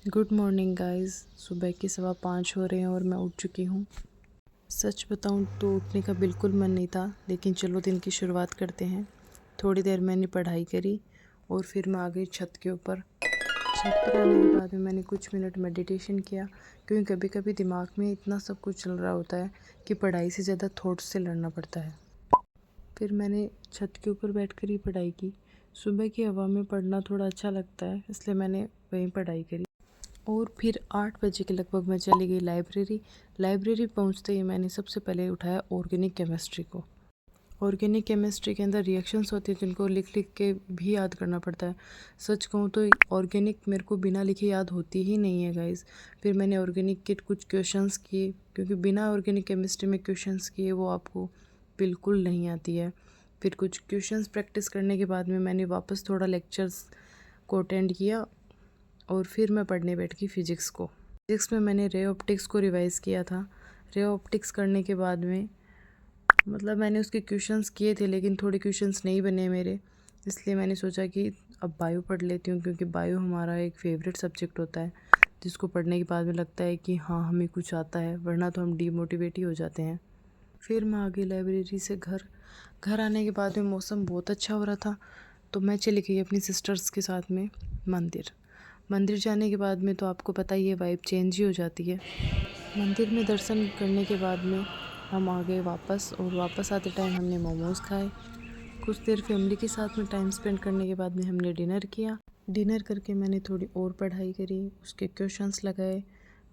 Good morning guys. सुबह के 5:15 हो रहे हैं और मैं उठ चुकी हूँ। सच बताऊँ तो उठने का बिल्कुल मन नहीं था, लेकिन चलो दिन की शुरुआत करते हैं। थोड़ी देर मैंने पढ़ाई करी और फिर मैं आ गई छत के ऊपर। छत पर आने के बाद में मैंने कुछ मिनट मेडिटेशन किया, क्योंकि कभी कभी दिमाग में इतना सब कुछ चल रहा होता है कि पढ़ाई से ज़्यादा थॉट्स से लड़ना पड़ता है। फिर मैंने छत के ऊपर बैठकर ही पढ़ाई की। सुबह की हवा में पढ़ना थोड़ा अच्छा लगता है, इसलिए मैंने वहीं पढ़ाई करी। और फिर 8 बजे के लगभग मैं चली गई लाइब्रेरी पहुंचते ही मैंने सबसे पहले उठाया ऑर्गेनिक केमिस्ट्री को। ऑर्गेनिक केमिस्ट्री के अंदर रिएक्शंस होती हैं जिनको लिख के भी याद करना पड़ता है। सच कहूँ तो ऑर्गेनिक मेरे को बिना लिखे याद होती ही नहीं है गाइस। फिर मैंने ऑर्गेनिक के कुछ क्वेश्चंस किए, क्योंकि बिना ऑर्गेनिक केमिस्ट्री में क्वेश्चंस किए वो आपको बिल्कुल नहीं आती है। फिर कुछ क्वेश्चंस प्रैक्टिस करने के बाद में मैंने वापस थोड़ा लेक्चर्स को अटेंड किया और फिर मैं पढ़ने बैठ गई फिज़िक्स को। फिज़िक्स में मैंने रे ऑप्टिक्स को रिवाइज़ किया था। रे ऑप्टिक्स करने के बाद में मैंने उसके क्वेश्चंस किए थे, लेकिन थोड़े क्वेश्चंस नहीं बने मेरे, इसलिए मैंने सोचा कि अब बायो पढ़ लेती हूँ, क्योंकि बायो हमारा एक फेवरेट सब्जेक्ट होता है जिसको पढ़ने के बाद में लगता है कि हाँ हमें कुछ आता है, वरना तो हम डीमोटिवेट ही हो जाते हैं। फिर मैं आ गई लाइब्रेरी से घर आने के बाद में मौसम बहुत अच्छा हो रहा था, तो मैं चली गई अपनी सिस्टर्स के साथ में मंदिर जाने के बाद में तो आपको पता ही है वाइब चेंज ही हो जाती है। मंदिर में दर्शन करने के बाद में हम आ गए वापस, और वापस आते टाइम हमने मोमोज़ खाए। कुछ देर फैमिली के साथ में टाइम स्पेंड करने के बाद में हमने डिनर किया। डिनर करके मैंने थोड़ी और पढ़ाई करी, उसके क्वेश्चंस लगाए,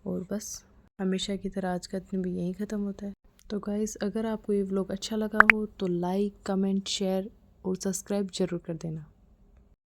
और बस हमेशा की तरह आज का दिन भी यहीं ख़त्म होता है। तो गाइज़, अगर आपको ये व्लॉग अच्छा लगा हो तो लाइक, कमेंट, शेयर और सब्सक्राइब ज़रूर कर देना।